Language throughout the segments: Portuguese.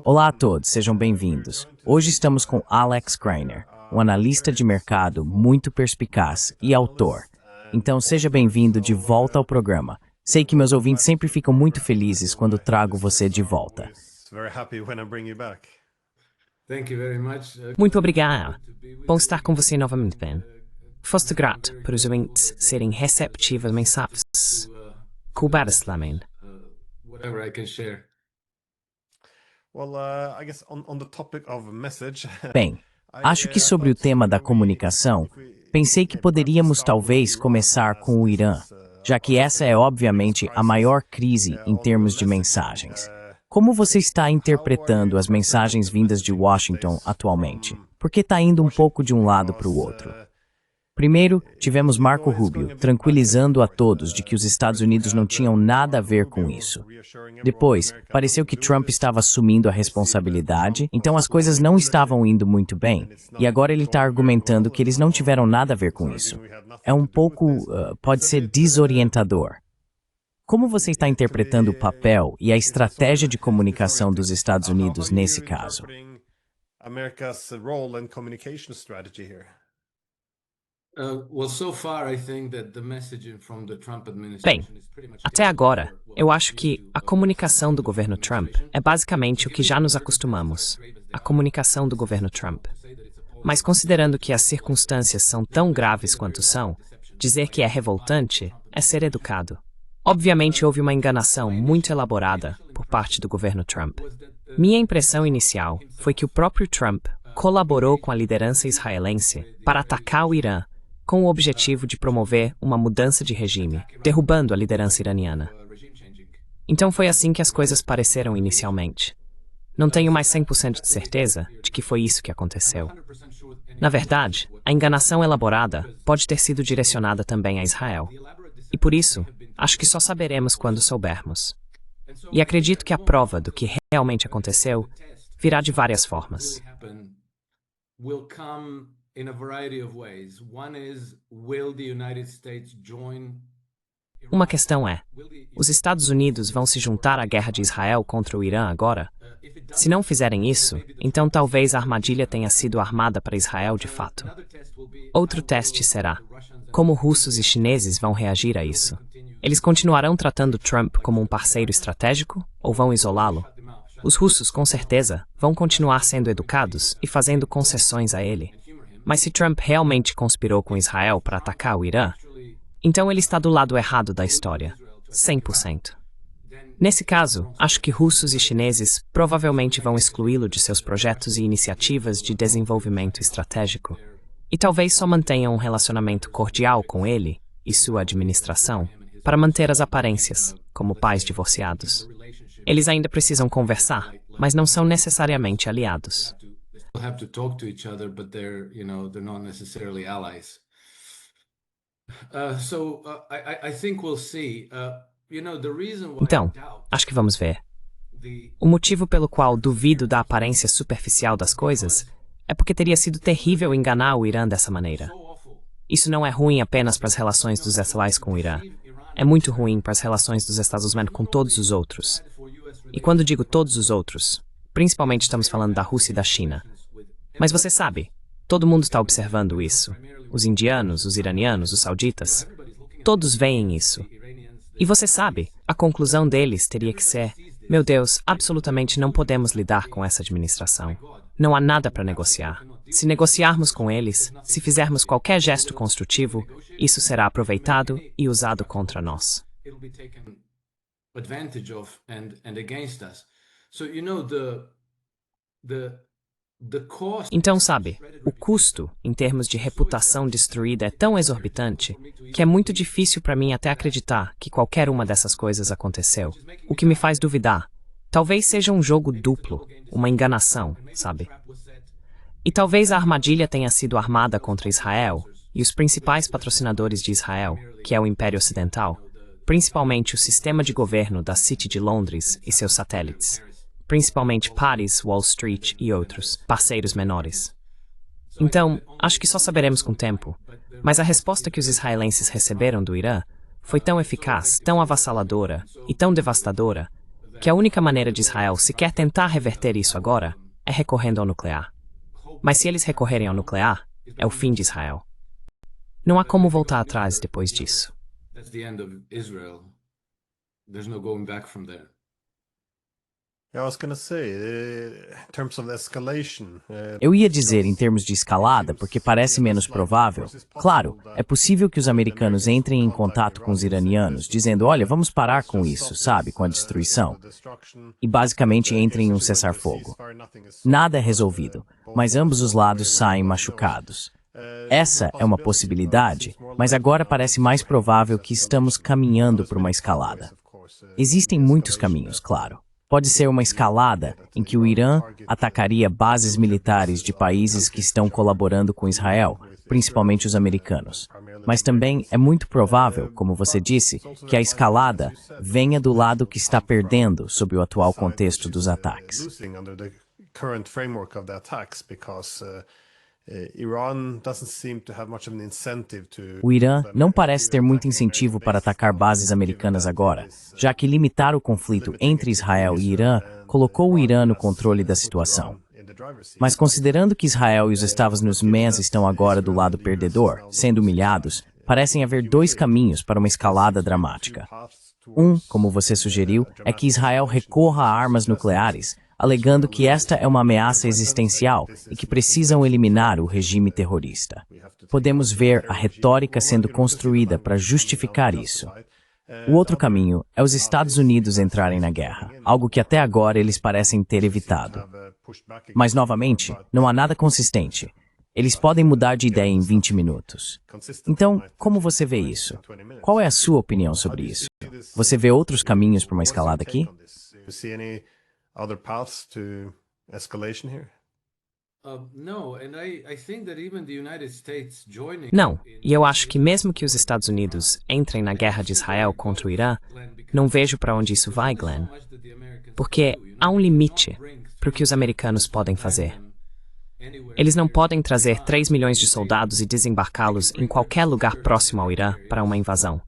Olá a todos, sejam bem-vindos. Hoje estamos com Alex Greiner, um analista de mercado muito perspicaz e autor. Então seja bem-vindo de volta ao programa. Sei que meus ouvintes sempre ficam muito felizes quando trago você de volta. Muito obrigado. Bom estar com você novamente, Ben. Foste grato para os ouvintes serem receptivos a mensagens. Couber-se lá, man. Bem, acho que sobre o tema da comunicação, pensei que poderíamos talvez começar com o Irã, já que essa é obviamente a maior crise em termos de mensagens. Como você está interpretando as mensagens vindas de Washington atualmente? Porque está indo um pouco de um lado para o outro. Primeiro, tivemos Marco Rubio tranquilizando a todos de que os Estados Unidos não tinham nada a ver com isso. Depois, pareceu que Trump estava assumindo a responsabilidade, então as coisas não estavam indo muito bem, e agora ele está argumentando que eles não tiveram nada a ver com isso. É um pouco, pode ser desorientador. Como você está interpretando o papel e a estratégia de comunicação dos Estados Unidos nesse caso? Bem, até agora, eu acho que a comunicação do governo Trump é basicamente o que já nos acostumamos, a comunicação do governo Trump. Mas considerando que as circunstâncias são tão graves quanto são, dizer que é revoltante é ser educado. Obviamente houve uma enganação muito elaborada por parte do governo Trump. Minha impressão inicial foi que o próprio Trump colaborou com a liderança israelense para atacar o Irã com o objetivo de promover uma mudança de regime, derrubando a liderança iraniana. Então foi assim que as coisas pareceram inicialmente. Não tenho mais 100% de certeza de que foi isso que aconteceu. Na verdade, a enganação elaborada pode ter sido direcionada também a Israel. E por isso, acho que só saberemos quando soubermos. E acredito que a prova do que realmente aconteceu virá de várias formas. Uma questão é, os Estados Unidos vão se juntar à guerra de Israel contra o Irã agora? Se não fizerem isso, então talvez a armadilha tenha sido armada para Israel de fato. Outro teste será, como russos e chineses vão reagir a isso? Eles continuarão tratando Trump como um parceiro estratégico ou vão isolá-lo? Os russos, com certeza, vão continuar sendo educados e fazendo concessões a ele. Mas se Trump realmente conspirou com Israel para atacar o Irã, então ele está do lado errado da história, 100%. Nesse caso, acho que russos e chineses provavelmente vão excluí-lo de seus projetos e iniciativas de desenvolvimento estratégico, e talvez só mantenham um relacionamento cordial com ele e sua administração, para manter as aparências, como pais divorciados. Eles ainda precisam conversar, mas não são necessariamente aliados. Então, acho que vamos ver. O motivo pelo qual duvido da aparência superficial das coisas é porque teria sido terrível enganar o Irã dessa maneira. Isso não é ruim apenas para as relações dos Estados com o Irã. É muito ruim para as relações dos Estados Unidos com todos os outros. E quando digo todos os outros, principalmente estamos falando da Rússia e da China. Mas você sabe, todo mundo está observando isso. Os indianos, os iranianos, os sauditas. Todos veem isso. E você sabe, a conclusão deles teria que ser: meu Deus, absolutamente não podemos lidar com essa administração. Não há nada para negociar. Se negociarmos com eles, se fizermos qualquer gesto construtivo, isso será aproveitado e usado contra nós. Então, sabe, o custo, em termos de reputação destruída, é tão exorbitante que é muito difícil para mim até acreditar que qualquer uma dessas coisas aconteceu. O que me faz duvidar. Talvez seja um jogo duplo, uma enganação, sabe? E talvez a armadilha tenha sido armada contra Israel e os principais patrocinadores de Israel, que é o Império Ocidental, principalmente o sistema de governo da City de Londres e seus satélites, principalmente Paris, Wall Street e outros, parceiros menores. Então, acho que só saberemos com o tempo, mas a resposta que os israelenses receberam do Irã foi tão eficaz, tão avassaladora e tão devastadora, que a única maneira de Israel sequer tentar reverter isso agora é recorrendo ao nuclear. Mas se eles recorrerem ao nuclear, é o fim de Israel. Não há como voltar atrás depois disso. That's the end of Israel. There's no going back from there. I was gonna say, in terms of escalation. Eu ia dizer em termos de escalada, porque parece menos provável. Claro, é possível que os americanos entrem em contato com os iranianos, dizendo, olha, vamos parar com isso, sabe, com a destruição. E basicamente entrem em um cessar-fogo. Nada é resolvido, mas ambos os lados saem machucados. Essa é uma possibilidade, mas agora parece mais provável que estamos caminhando para uma escalada. Existem muitos caminhos, claro. Pode ser uma escalada em que o Irã atacaria bases militares de países que estão colaborando com Israel, principalmente os americanos. Mas também é muito provável, como você disse, que a escalada venha do lado que está perdendo sob o atual contexto dos ataques. O Irã não parece ter muito incentivo para atacar bases americanas agora, já que limitar o conflito entre Israel e Irã colocou o Irã no controle da situação. Mas considerando que Israel e os Estados Unidos estão agora do lado perdedor, sendo humilhados, parecem haver dois caminhos para uma escalada dramática. Um, como você sugeriu, é que Israel recorra a armas nucleares, alegando que esta é uma ameaça existencial e que precisam eliminar o regime terrorista. Podemos ver a retórica sendo construída para justificar isso. O outro caminho é os Estados Unidos entrarem na guerra, algo que até agora eles parecem ter evitado. Mas, novamente, não há nada consistente. Eles podem mudar de ideia em 20 minutos. Então, como você vê isso? Qual é a sua opinião sobre isso? Você vê outros caminhos para uma escalada aqui? Other paths to escalation here? Não, e eu acho que mesmo que os Estados Unidos entrem na guerra de Israel contra o Irã, não vejo para onde isso vai, Glenn. Porque há um limite para o que os americanos podem fazer. Eles não podem trazer 3 milhões de soldados e desembarcá-los em qualquer lugar próximo ao Irã para uma invasão.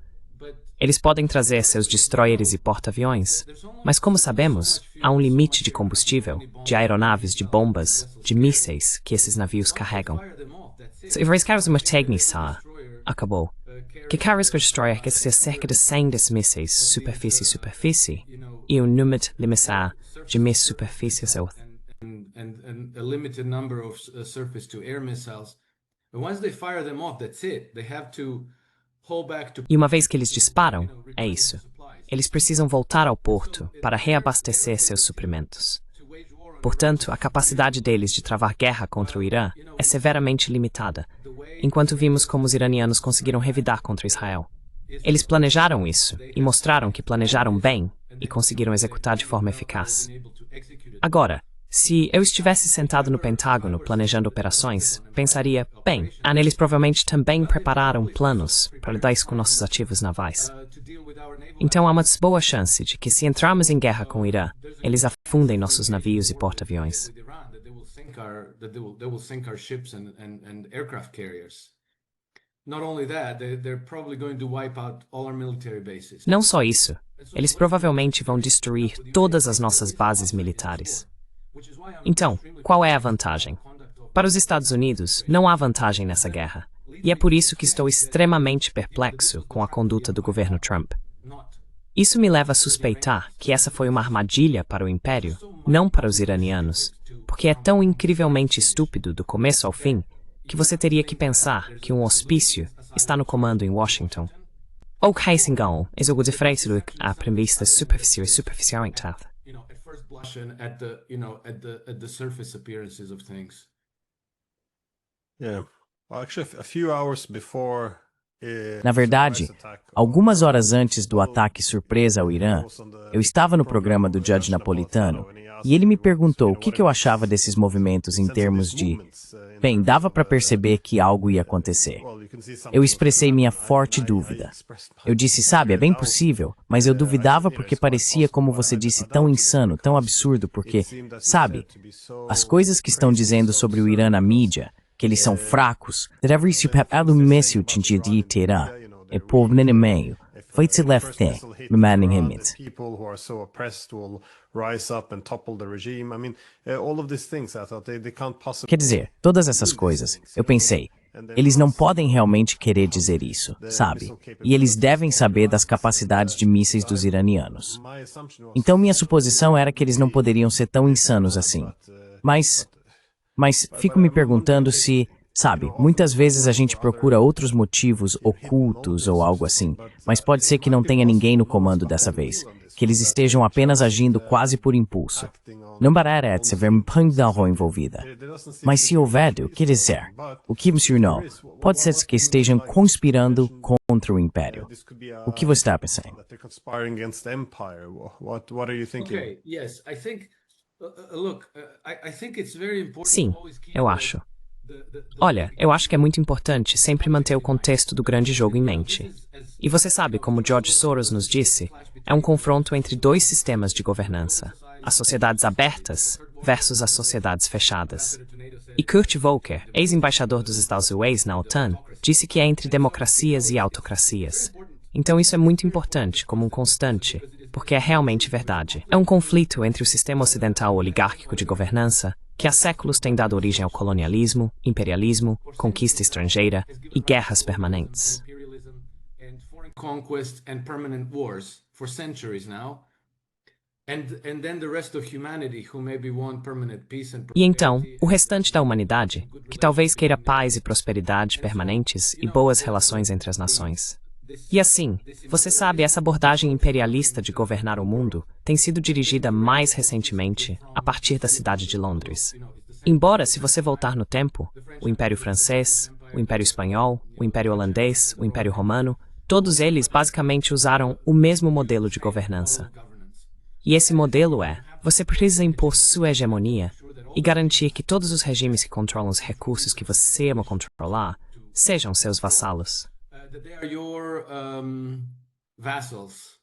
Eles podem trazer seus destroyers e porta-aviões, mas como sabemos, há um limite de combustível, de aeronaves, de bombas, de mísseis que esses navios carregam. Se os carros acabou. Que carros com destroyer que ser cerca de 100 desses mísseis, superfície, e um número limitado de mísseis superfícies. And a limited number of surface-to-air missiles. And once they fire them off, that's it. They have to hold back to. E uma vez que eles disparam, é isso. Eles precisam voltar ao porto para reabastecer seus suprimentos. Portanto, a capacidade deles de travar guerra contra o Irã é severamente limitada, enquanto vimos como os iranianos conseguiram revidar contra Israel. Eles planejaram isso e mostraram que planejaram bem e conseguiram executar de forma eficaz. Agora, se eu estivesse sentado no Pentágono planejando operações, pensaria, bem, eles provavelmente também prepararam planos para lidar com nossos ativos navais. Então há uma boa chance de que se entrarmos em guerra com o Irã, eles afundem nossos navios e porta-aviões. Não só isso, eles provavelmente vão destruir todas as nossas bases militares. Então, qual é a vantagem? Para os Estados Unidos, não há vantagem nessa guerra. E é por isso que estou extremamente perplexo com a conduta do governo Trump. Isso me leva a suspeitar que essa foi uma armadilha para o Império, não para os iranianos, porque é tão incrivelmente estúpido do começo ao fim que você teria que pensar que um hospício está no comando em Washington. Ou que Heisingal é o diferente do que a premissa superficial. At the surface appearances of things. Yeah. Well, actually, a few hours before. Na verdade, algumas horas antes do ataque surpresa ao Irã, eu estava no programa do Judge Napolitano e ele me perguntou o que eu achava desses movimentos em termos de... Bem, dava para perceber que algo ia acontecer. Eu expressei minha forte dúvida. Eu disse, sabe, é bem possível, mas eu duvidava porque parecia, como você disse, tão insano, tão absurdo, porque, sabe, as coisas que estão dizendo sobre o Irã na mídia, que eles são fracos, Vojtsilevte, reminding him it. People who are so oppressed will rise up and topple the regime. I mean, all of these things I thought they can't possibly. Quer dizer, todas essas coisas, eu pensei, eles não podem realmente querer dizer isso, sabe? E eles devem saber das capacidades de mísseis dos iranianos. Então minha suposição era que eles não poderiam ser tão insanos assim. Mas fico me perguntando se, sabe, muitas vezes a gente procura outros motivos ocultos ou algo assim, mas pode ser que não tenha ninguém no comando dessa vez, que eles estejam apenas agindo quase por impulso. Não parece haver Pangdalho envolvida. Mas se houver, quer dizer, o que você não, pode ser que estejam conspirando contra o Império. O que você está pensando? Okay, yes, I think, look, I think it's very important. Sim, eu acho. Olha, eu acho que é muito importante sempre manter o contexto do grande jogo em mente. E você sabe, como George Soros nos disse, é um confronto entre dois sistemas de governança, as sociedades abertas versus as sociedades fechadas. E Kurt Volker, ex-embaixador dos Estados Unidos na OTAN, disse que é entre democracias e autocracias. Então isso é muito importante, como um constante, porque é realmente verdade. É um conflito entre o sistema ocidental oligárquico de governança, que há séculos tem dado origem ao colonialismo, imperialismo, conquista estrangeira e guerras permanentes. Conquest and permanent wars for centuries now. And then the rest of humanity who maybe want permanent peace and E então, o restante da humanidade, que talvez queira paz e prosperidade permanentes e boas relações entre as nações. E assim, você sabe, essa abordagem imperialista de governar o mundo tem sido dirigida mais recentemente a partir da cidade de Londres. Embora, se você voltar no tempo, o Império Francês, o Império Espanhol, o Império Holandês, o Império Romano, todos eles basicamente usaram o mesmo modelo de governança. E esse modelo é, você precisa impor sua hegemonia e garantir que todos os regimes que controlam os recursos que você ama controlar sejam seus vassalos. That they are your vassals.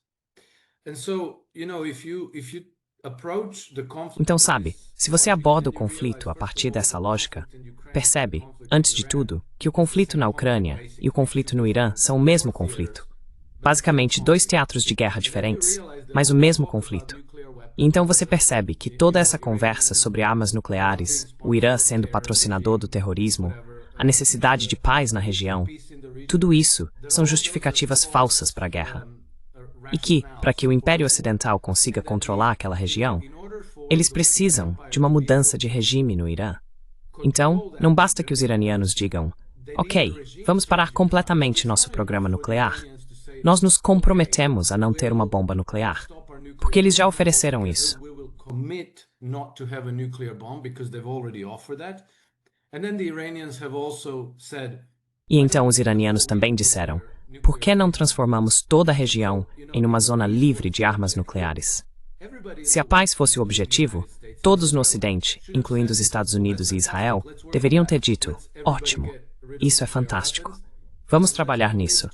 And so, if you approach the conflict. Então, sabe, se você aborda o conflito a partir dessa lógica, percebe, antes de tudo, que o conflito na Ucrânia e o conflito no Irã são o mesmo conflito. Basicamente, dois teatros de guerra diferentes, mas o mesmo conflito. E então você percebe que toda essa conversa sobre armas nucleares, o Irã sendo patrocinador do terrorismo, a necessidade de paz na região, tudo isso são justificativas falsas para a guerra. E que, para que o Império Ocidental consiga controlar aquela região, eles precisam de uma mudança de regime no Irã. Então, não basta que os iranianos digam, ok, vamos parar completamente nosso programa nuclear. Nós nos comprometemos a não ter uma bomba nuclear, porque eles já ofereceram isso. E então os iranianos também disseram, por que não transformamos toda a região em uma zona livre de armas nucleares? Se a paz fosse o objetivo, todos no Ocidente, incluindo os Estados Unidos e Israel, deveriam ter dito, ótimo, isso é fantástico. Vamos trabalhar nisso.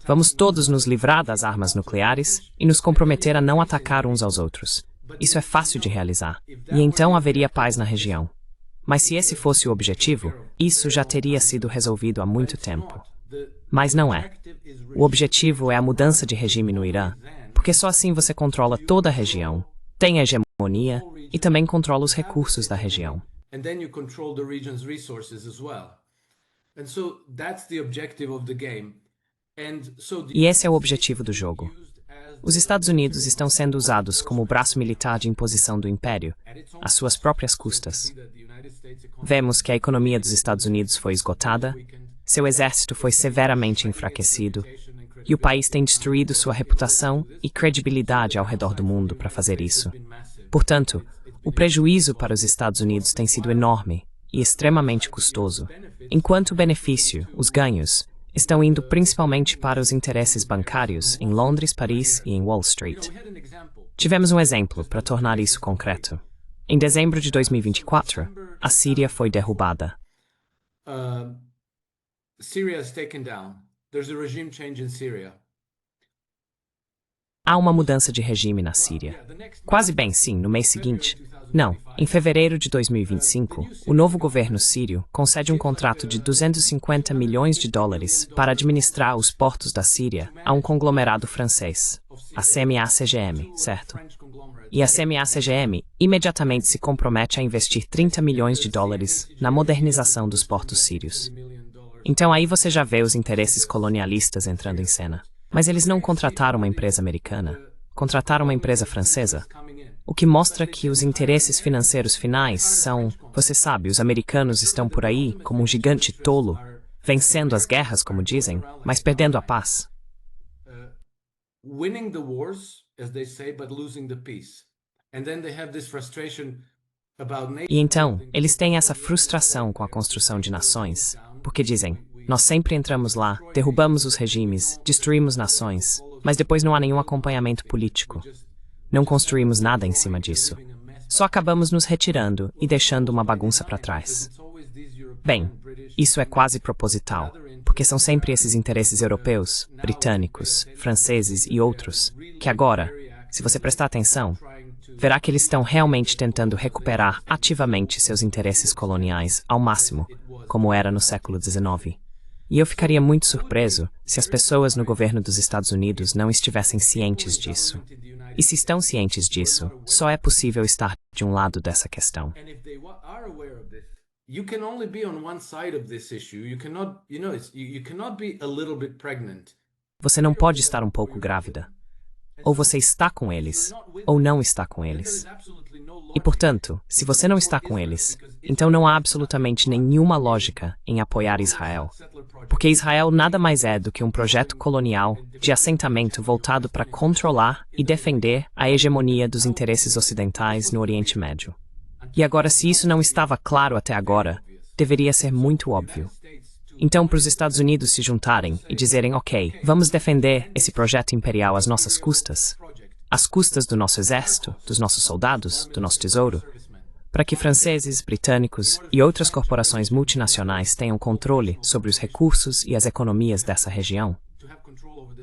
Vamos todos nos livrar das armas nucleares e nos comprometer a não atacar uns aos outros. Isso é fácil de realizar. E então haveria paz na região. Mas se esse fosse o objetivo, isso já teria sido resolvido há muito tempo. Mas não é. O objetivo é a mudança de regime no Irã, porque só assim você controla toda a região, tem a hegemonia e também controla os recursos da região. E esse é o objetivo do jogo. Os Estados Unidos estão sendo usados como o braço militar de imposição do Império, às suas próprias custas. Vemos que a economia dos Estados Unidos foi esgotada, seu exército foi severamente enfraquecido, e o país tem destruído sua reputação e credibilidade ao redor do mundo para fazer isso. Portanto, o prejuízo para os Estados Unidos tem sido enorme e extremamente custoso, enquanto o benefício, os ganhos, estão indo principalmente para os interesses bancários em Londres, Paris e em Wall Street. Tivemos um exemplo para tornar isso concreto. Em dezembro de 2024, a Síria foi derrubada. Syria is taken down. There's a regime change in Syria. Há uma mudança de regime na Síria. Quase bem, sim, no mês seguinte. Não, Em fevereiro de 2025, o novo governo sírio concede um contrato de 250 milhões de dólares para administrar os portos da Síria a um conglomerado francês, a CMA-CGM, certo? E a CMA-CGM imediatamente se compromete a investir 30 milhões de dólares na modernização dos portos sírios. Então aí você já vê os interesses colonialistas entrando em cena. Mas eles não contrataram uma empresa americana, contrataram uma empresa francesa. O que mostra que os interesses financeiros finais são, você sabe, os americanos estão por aí como um gigante tolo, vencendo as guerras, como dizem, mas perdendo a paz. Winning the wars, as they say, but losing the peace. And then they have this frustration about E então, eles têm essa frustração com a construção de nações, porque dizem, nós sempre entramos lá, derrubamos os regimes, destruímos nações, mas depois não há nenhum acompanhamento político. Não construímos nada em cima disso. Só acabamos nos retirando e deixando uma bagunça para trás. Bem, isso é quase proposital, porque são sempre esses interesses europeus, britânicos, franceses e outros, que agora, se você prestar atenção, verá que eles estão realmente tentando recuperar ativamente seus interesses coloniais ao máximo, como era no século XIX. E eu ficaria muito surpreso se as pessoas no governo dos Estados Unidos não estivessem cientes disso. E se estão cientes disso, só é possível estar de um lado dessa questão. You can only be on one side of this issue. You cannot, you cannot be a little bit pregnant. Você não pode estar um pouco grávida. Ou você está com eles, ou não está com eles. E, portanto, se você não está com eles, então não há absolutamente nenhuma lógica em apoiar Israel. Porque Israel nada mais é do que um projeto colonial de assentamento voltado para controlar e defender a hegemonia dos interesses ocidentais no Oriente Médio. E agora, se isso não estava claro até agora, deveria ser muito óbvio. Então, para os Estados Unidos se juntarem e dizerem, ok, vamos defender esse projeto imperial às nossas custas do nosso exército, dos nossos soldados, do nosso tesouro, para que franceses, britânicos e outras corporações multinacionais tenham controle sobre os recursos e as economias dessa região.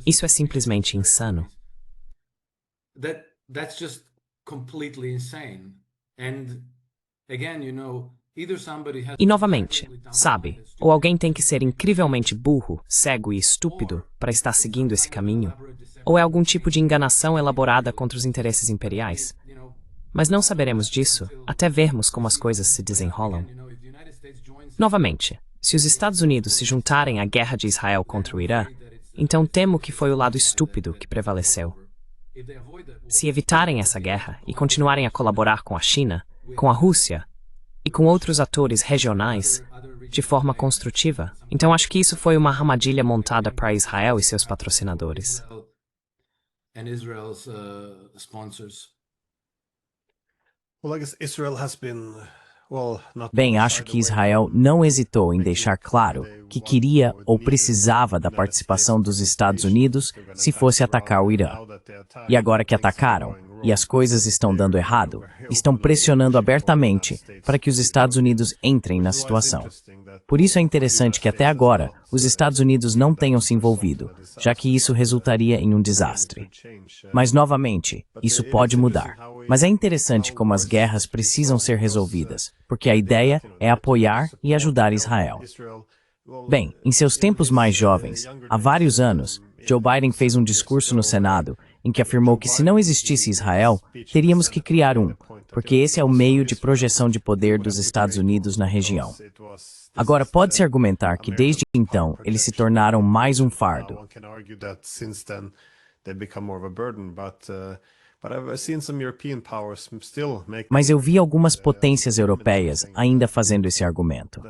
Isso é simplesmente insano. That's just completely insane. And again, E novamente, sabe, ou alguém tem que ser incrivelmente burro, cego e estúpido para estar seguindo esse caminho, ou é algum tipo de enganação elaborada contra os interesses imperiais. Mas não saberemos disso até vermos como as coisas se desenrolam. Novamente, se os Estados Unidos se juntarem à guerra de Israel contra o Irã, então temo que foi o lado estúpido que prevaleceu. Se evitarem essa guerra e continuarem a colaborar com a China, com a Rússia e com outros atores regionais de forma construtiva, então acho que isso foi uma armadilha montada para Israel e seus patrocinadores. Bem, acho que Israel não hesitou em deixar claro que queria ou precisava da participação dos Estados Unidos se fosse atacar o Irã. E agora que atacaram, e as coisas estão dando errado, estão pressionando abertamente para que os Estados Unidos entrem na situação. Por isso é interessante que até agora os Estados Unidos não tenham se envolvido, já que isso resultaria em um desastre. Mas, novamente, isso pode mudar. Mas é interessante como as guerras precisam ser resolvidas, porque a ideia é apoiar e ajudar Israel. Bem, em seus tempos mais jovens, há vários anos, Joe Biden fez um discurso no Senado em que afirmou que se não existisse Israel, teríamos que criar um, porque esse é o meio de projeção de poder dos Estados Unidos na região. Agora, pode-se argumentar que desde então eles se tornaram mais um fardo. Mas eu vi algumas potências europeias ainda fazendo esse argumento.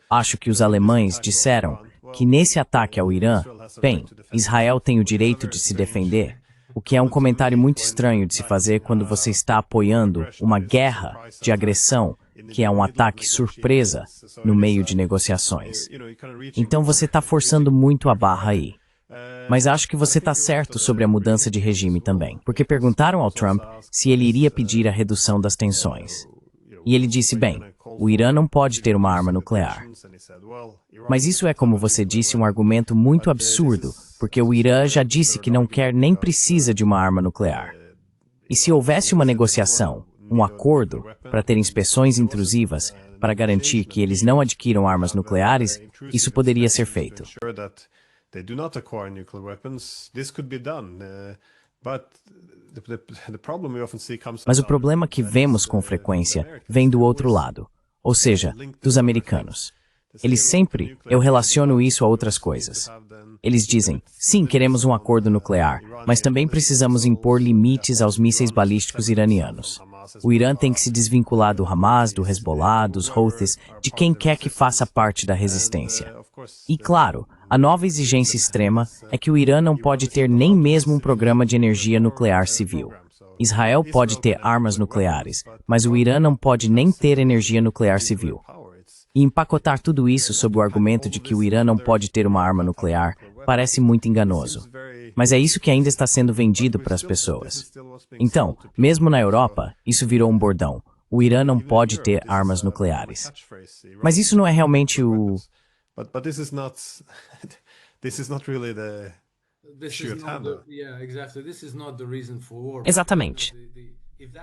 Acho que os alemães disseram que nesse ataque ao Irã, bem, Israel tem o direito de se defender, o que é um comentário muito estranho de se fazer quando você está apoiando uma guerra de agressão, que é um ataque surpresa no meio de negociações. Então você está forçando muito a barra aí. Mas acho que você está certo sobre a mudança de regime também, porque perguntaram ao Trump se ele iria pedir a redução das tensões. E ele disse, bem, o Irã não pode ter uma arma nuclear. Mas isso é, como você disse, um argumento muito absurdo, porque o Irã já disse que não quer nem precisa de uma arma nuclear. E se houvesse uma negociação, um acordo para ter inspeções intrusivas para garantir que eles não adquiram armas nucleares, isso poderia ser feito. Mas o problema que vemos com frequência vem do outro lado, ou seja, dos americanos. Eles sempre, eu relaciono isso a outras coisas. Eles dizem, sim, queremos um acordo nuclear, mas também precisamos impor limites aos mísseis balísticos iranianos. O Irã tem que se desvincular do Hamas, do Hezbollah, dos Houthis, de quem quer que faça parte da resistência. E claro, a nova exigência extrema é que o Irã não pode ter nem mesmo um programa de energia nuclear civil. Israel pode ter armas nucleares, mas o Irã não pode nem ter energia nuclear civil. E empacotar tudo isso sob o argumento de que o Irã não pode ter uma arma nuclear parece muito enganoso. Mas é isso que ainda está sendo vendido para as pessoas. Então, mesmo na Europa, isso virou um bordão. O Irã não pode ter armas nucleares. Mas isso não é realmente o... Exatamente.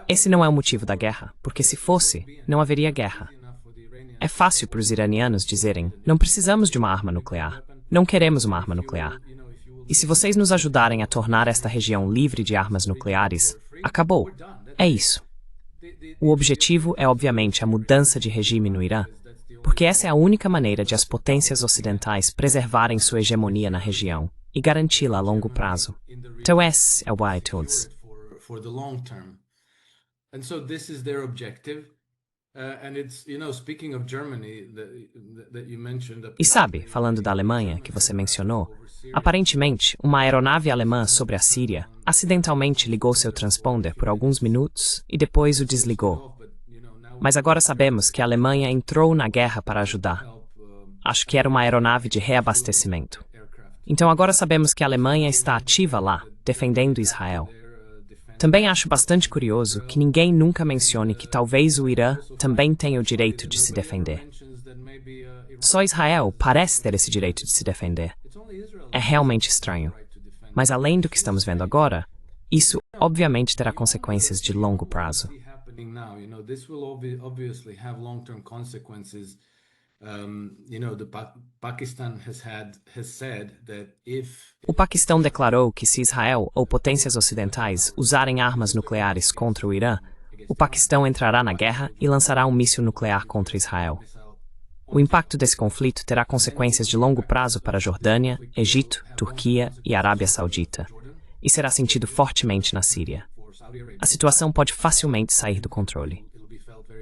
Esse não é o motivo da guerra, porque se fosse, não haveria guerra. É fácil para os iranianos dizerem, não precisamos de uma arma nuclear, não queremos uma arma nuclear. E se vocês nos ajudarem a tornar esta região livre de armas nucleares, acabou. É isso. O objetivo é obviamente a mudança de regime no Irã, porque essa é a única maneira de as potências ocidentais preservarem sua hegemonia na região e garanti-la a longo prazo. Então esse é o why todos. E sabe, falando da Alemanha, que você mencionou, aparentemente, uma aeronave alemã sobre a Síria acidentalmente ligou seu transponder por alguns minutos e depois o desligou. Mas agora sabemos que a Alemanha entrou na guerra para ajudar. Acho que era uma aeronave de reabastecimento. Então agora sabemos que a Alemanha está ativa lá, defendendo Israel. Também acho bastante curioso que ninguém nunca mencione que talvez o Irã também tenha o direito de se defender. Só Israel parece ter esse direito de se defender. É realmente estranho. Mas além do que estamos vendo agora, isso obviamente terá consequências de longo prazo. O Paquistão declarou que se Israel ou potências ocidentais usarem armas nucleares contra o Irã, o Paquistão entrará na guerra e lançará um míssil nuclear contra Israel. O impacto desse conflito terá consequências de longo prazo para a Jordânia, Egito, Turquia e Arábia Saudita, e será sentido fortemente na Síria. A situação pode facilmente sair do controle.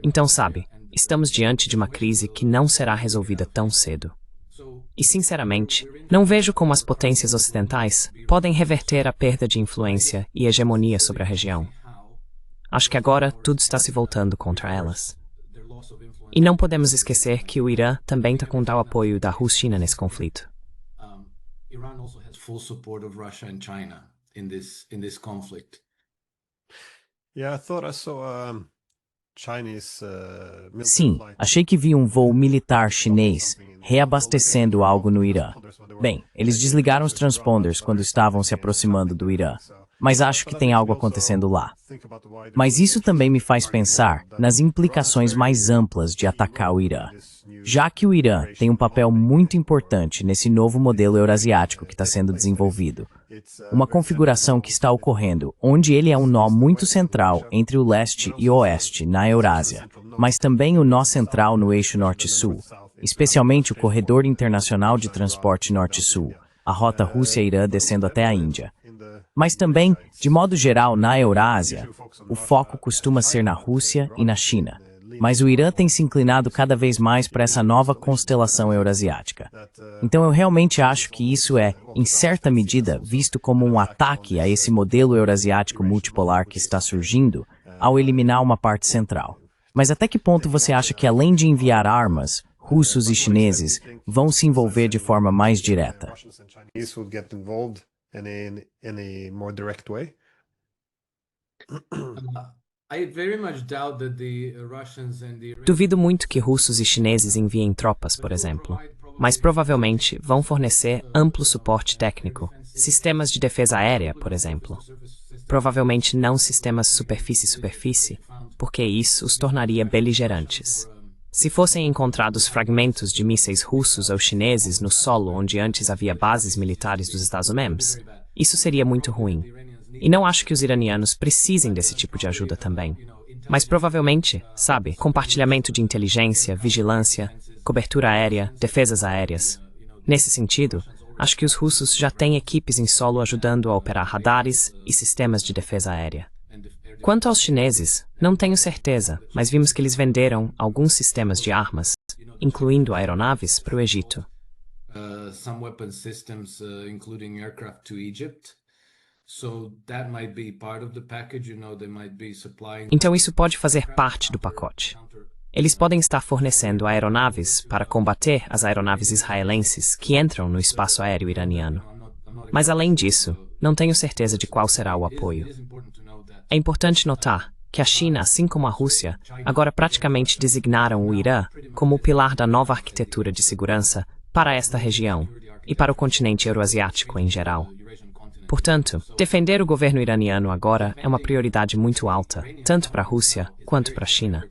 Então, sabe, estamos diante de uma crise que não será resolvida tão cedo. E, sinceramente, não vejo como as potências ocidentais podem reverter a perda de influência e hegemonia sobre a região. Acho que agora tudo está se voltando contra elas. E não podemos esquecer que o Irã também está com tal apoio da Rússia nesse conflito. Sim, achei que vi um voo militar chinês reabastecendo algo no Irã. Bem, eles desligaram os transponders quando estavam se aproximando do Irã, mas acho que tem algo acontecendo lá. Mas isso também me faz pensar nas implicações mais amplas de atacar o Irã. Já que o Irã tem um papel muito importante nesse novo modelo eurasiático que está sendo desenvolvido, uma configuração que está ocorrendo, onde ele é um nó muito central entre o leste e o oeste na Eurásia, mas também o nó central no eixo norte-sul, especialmente o corredor internacional de transporte norte-sul, a rota Rússia-Irã descendo até a Índia. Mas também, de modo geral, na Eurásia, o foco costuma ser na Rússia e na China. Mas o Irã tem se inclinado cada vez mais para essa nova constelação eurasiática. Então eu realmente acho que isso é, em certa medida, visto como um ataque a esse modelo eurasiático multipolar que está surgindo, ao eliminar uma parte central. Mas até que ponto você acha que, além de enviar armas, russos e chineses vão se envolver de forma mais direta? Duvido muito que russos e chineses enviem tropas, por exemplo, mas provavelmente vão fornecer amplo suporte técnico, sistemas de defesa aérea, por exemplo. Provavelmente não sistemas superfície-superfície, porque isso os tornaria beligerantes. Se fossem encontrados fragmentos de mísseis russos ou chineses no solo onde antes havia bases militares dos Estados Unidos, isso seria muito ruim. E não acho que os iranianos precisem desse tipo de ajuda também. Mas provavelmente, sabe, compartilhamento de inteligência, vigilância, cobertura aérea, defesas aéreas. Nesse sentido, acho que os russos já têm equipes em solo ajudando a operar radares e sistemas de defesa aérea. Quanto aos chineses, não tenho certeza, mas vimos que eles venderam alguns sistemas de armas, incluindo aeronaves, para o Egito. Some weapon systems, including aircraft to Egypt. So that might be part of the package, they might be supplying. Então isso pode fazer parte do pacote. Eles podem estar fornecendo aeronaves para combater as aeronaves israelenses que entram no espaço aéreo iraniano. Mas além disso, não tenho certeza de qual será o apoio. É importante notar que a China, assim como a Rússia, agora praticamente designaram o Irã como o pilar da nova arquitetura de segurança para esta região e para o continente euroasiático em geral. Portanto, defender o governo iraniano agora é uma prioridade muito alta, tanto para a Rússia quanto para a China.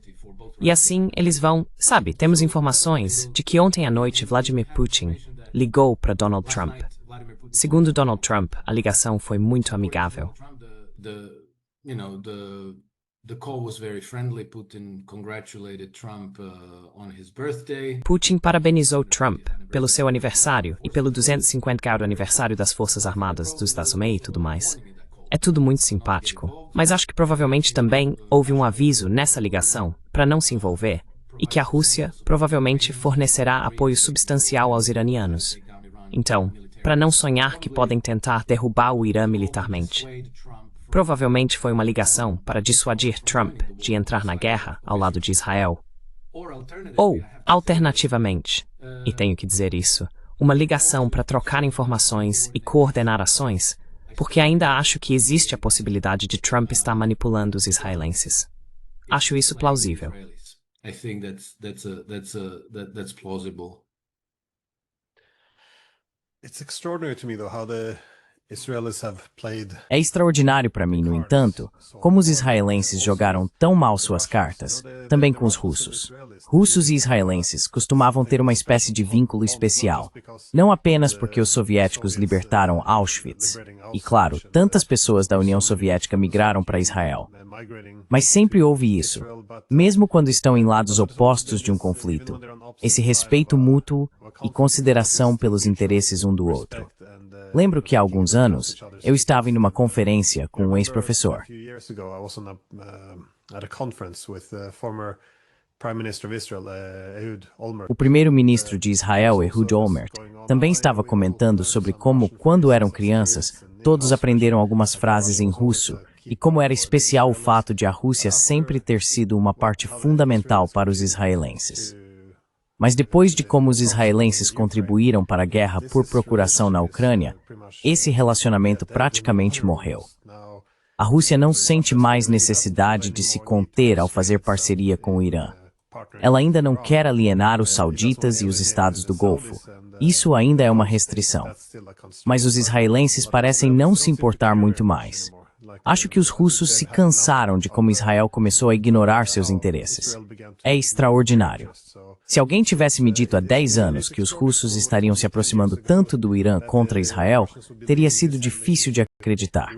E assim eles vão, sabe, temos informações de que ontem à noite Vladimir Putin ligou para Donald Trump. Segundo Donald Trump, a ligação foi muito amigável. The call was very friendly. Putin congratulated Trump on his birthday. Putin parabenizou Trump pelo seu aniversário e pelo 250º aniversário das Forças Armadas dos Estados Unidos e tudo mais. É tudo muito simpático, mas acho que provavelmente também houve um aviso nessa ligação para não se envolver e que a Rússia provavelmente fornecerá apoio substancial aos iranianos. Então, para não sonhar que podem tentar derrubar o Irã militarmente. Provavelmente foi uma ligação para dissuadir Trump de entrar na guerra ao lado de Israel. Ou, alternativamente, e tenho que dizer isso, uma ligação para trocar informações e coordenar ações, porque ainda acho que existe a possibilidade de Trump estar manipulando os israelenses. Acho isso plausível. I think that's plausible. It's extraordinary to me, though, how the Israelis have played. É extraordinário para mim, no entanto, como os israelenses jogaram tão mal suas cartas, também com os russos. Russos e israelenses costumavam ter uma espécie de vínculo especial, não apenas porque os soviéticos libertaram Auschwitz, e claro, tantas pessoas da União Soviética migraram para Israel. Mas sempre houve isso, mesmo quando estão em lados opostos de um conflito, esse respeito mútuo e consideração pelos interesses um do outro. Lembro que há alguns anos, eu estava em uma conferência com um ex-professor. O primeiro-ministro de Israel, Ehud Olmert, também estava comentando sobre como, quando eram crianças, todos aprenderam algumas frases em russo, e como era especial o fato de a Rússia sempre ter sido uma parte fundamental para os israelenses. Mas depois de como os israelenses contribuíram para a guerra por procuração na Ucrânia, esse relacionamento praticamente morreu. A Rússia não sente mais necessidade de se conter ao fazer parceria com o Irã. Ela ainda não quer alienar os sauditas e os estados do Golfo. Isso ainda é uma restrição. Mas os israelenses parecem não se importar muito mais. Acho que os russos se cansaram de como Israel começou a ignorar seus interesses. É extraordinário. Se alguém tivesse me dito há 10 anos que os russos estariam se aproximando tanto do Irã contra Israel, teria sido difícil de acreditar.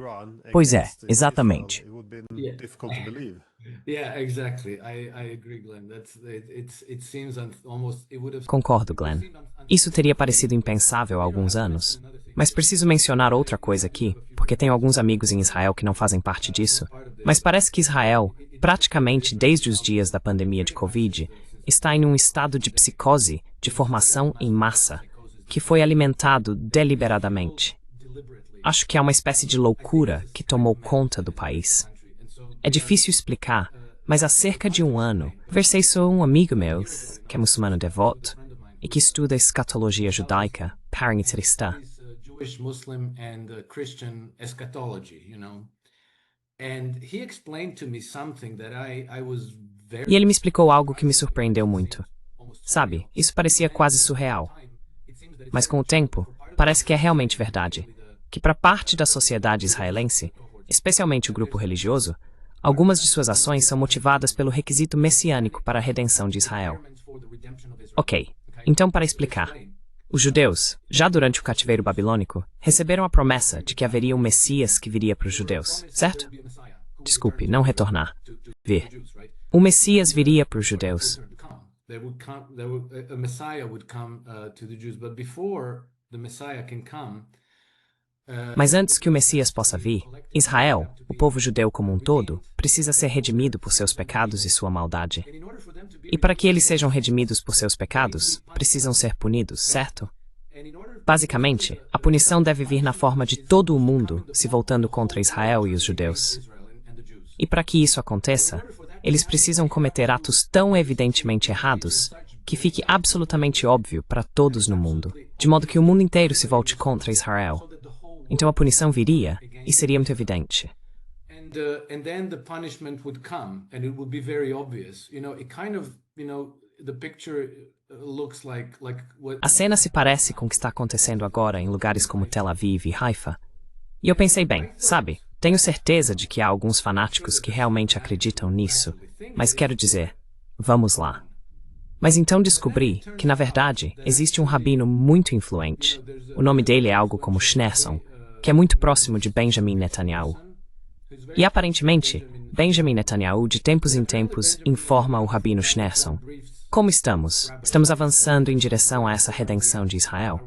Pois é, exatamente. Concordo, Glenn. Isso teria parecido impensável há alguns anos. Mas preciso mencionar outra coisa aqui, porque tenho alguns amigos em Israel que não fazem parte disso. Mas parece que Israel, praticamente desde os dias da pandemia de Covid, está em um estado de psicose, de formação em massa, que foi alimentado deliberadamente. Acho que há uma espécie de loucura que tomou conta do país. É difícil explicar, mas há cerca de um ano, conversei com um amigo meu, que é muçulmano devoto, e que estuda escatologia judaica, Parangitrista. Muslim and Christian eschatology, And he explained to me something that I was very... E ele me explicou algo que me surpreendeu muito. Sabe, isso parecia quase surreal. Mas com o tempo, parece que é realmente verdade. Que para parte da sociedade israelense, especialmente o grupo religioso, Algumas de suas ações são motivadas pelo requisito messiânico para a redenção de Israel. Ok, então para explicar. Os judeus, já durante o cativeiro babilônico, receberam a promessa de que haveria um Messias que viria para os judeus, certo? Desculpe, não retornar. Vir. O Messias viria para os judeus. Mas antes que o Messias possa vir, Israel, o povo judeu como um todo, precisa ser redimido por seus pecados e sua maldade. E para que eles sejam redimidos por seus pecados, precisam ser punidos, certo? Basicamente, a punição deve vir na forma de todo o mundo se voltando contra Israel e os judeus. E para que isso aconteça, eles precisam cometer atos tão evidentemente errados que fique absolutamente óbvio para todos no mundo, de modo que o mundo inteiro se volte contra Israel. Então a punição viria e seria muito evidente. And then the punishment would come, and it would be very obvious. The picture looks like what. A cena se parece com o que está acontecendo agora em lugares como Tel Aviv e Haifa. E eu pensei bem, sabe, tenho certeza de que há alguns fanáticos que realmente acreditam nisso, mas quero dizer, vamos lá. Mas então descobri que, na verdade, existe um rabino muito influente. O nome dele é algo como Schneerson, que é muito próximo de Benjamin Netanyahu. E aparentemente, Benjamin Netanyahu, de tempos em tempos, informa o rabino Schneerson: como estamos? Estamos avançando em direção a essa redenção de Israel.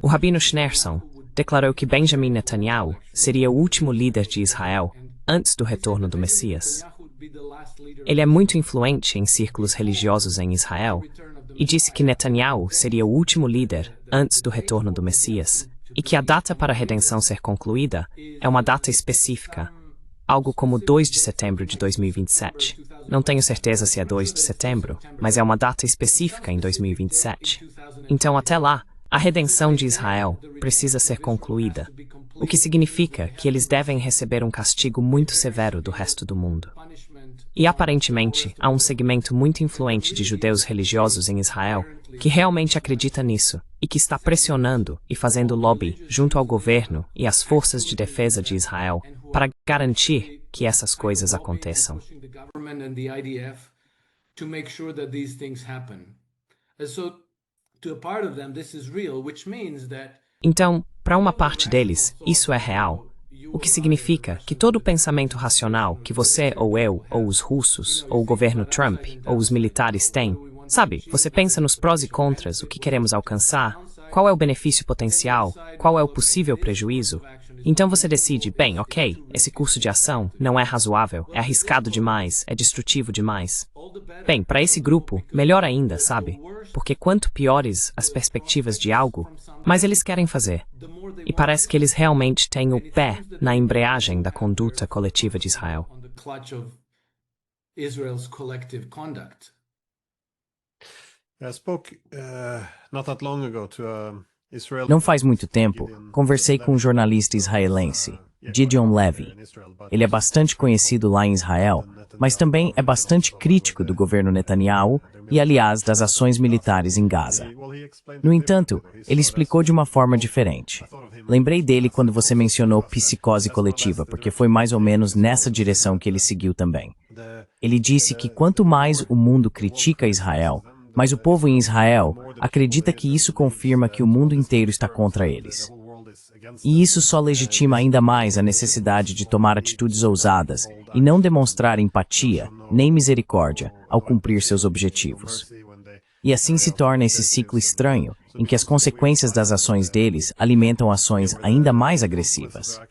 O rabino Schneerson declarou que Benjamin Netanyahu seria o último líder de Israel antes do retorno do Messias. Ele é muito influente em círculos religiosos em Israel e disse que Netanyahu seria o último líder antes do retorno do Messias e que a data para a redenção ser concluída é uma data específica, algo como 2 de setembro de 2027. Não tenho certeza se é 2 de setembro, mas é uma data específica em 2027. Então, até lá, a redenção de Israel precisa ser concluída, o que significa que eles devem receber um castigo muito severo do resto do mundo. E aparentemente, há um segmento muito influente de judeus religiosos em Israel que realmente acredita nisso e que está pressionando e fazendo lobby junto ao governo e às forças de defesa de Israel para garantir que essas coisas aconteçam. Então, para uma parte deles, isso é real. O que significa que todo o pensamento racional que você ou eu, ou os russos, ou o governo Trump, ou os militares têm, sabe, você pensa nos prós e contras, o que queremos alcançar, qual é o benefício potencial, qual é o possível prejuízo. Então você decide, bem, ok, esse curso de ação não é razoável, é arriscado demais, é destrutivo demais. Bem, para esse grupo, melhor ainda, sabe? Porque quanto piores as perspectivas de algo, mais eles querem fazer. E parece que eles realmente têm o pé na embreagem da conduta coletiva de Israel. Não faz muito tempo, conversei com um jornalista israelense, Gideon Levy. Ele é bastante conhecido lá em Israel, mas também é bastante crítico do governo Netanyahu e, aliás, das ações militares em Gaza. No entanto, ele explicou de uma forma diferente. Lembrei dele quando você mencionou psicose coletiva, porque foi mais ou menos nessa direção que ele seguiu também. Ele disse que quanto mais o mundo critica Israel, mais o povo em Israel acredita que isso confirma que o mundo inteiro está contra eles. E isso só legitima ainda mais a necessidade de tomar atitudes ousadas e não demonstrar empatia nem misericórdia ao cumprir seus objetivos. E assim se torna esse ciclo estranho, em que as consequências das ações deles alimentam ações ainda mais agressivas.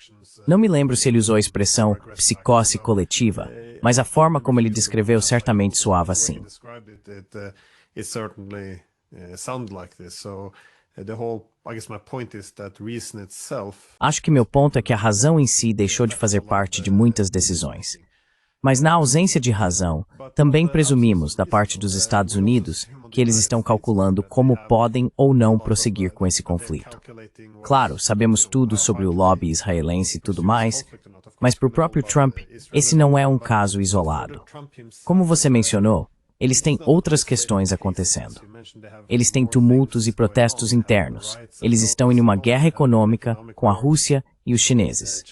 Não me lembro se ele usou a expressão psicose coletiva, mas a forma como ele descreveu certamente soava assim. Acho que meu ponto é que a razão em si deixou de fazer parte de muitas decisões. Mas na ausência de razão, também presumimos, da parte dos Estados Unidos, que eles estão calculando como podem ou não prosseguir com esse conflito. Claro, sabemos tudo sobre o lobby israelense e tudo mais, mas para o próprio Trump, esse não é um caso isolado. Como você mencionou, Eles têm outras questões acontecendo. Eles têm tumultos e protestos internos. Eles estão em uma guerra econômica com a Rússia e os chineses.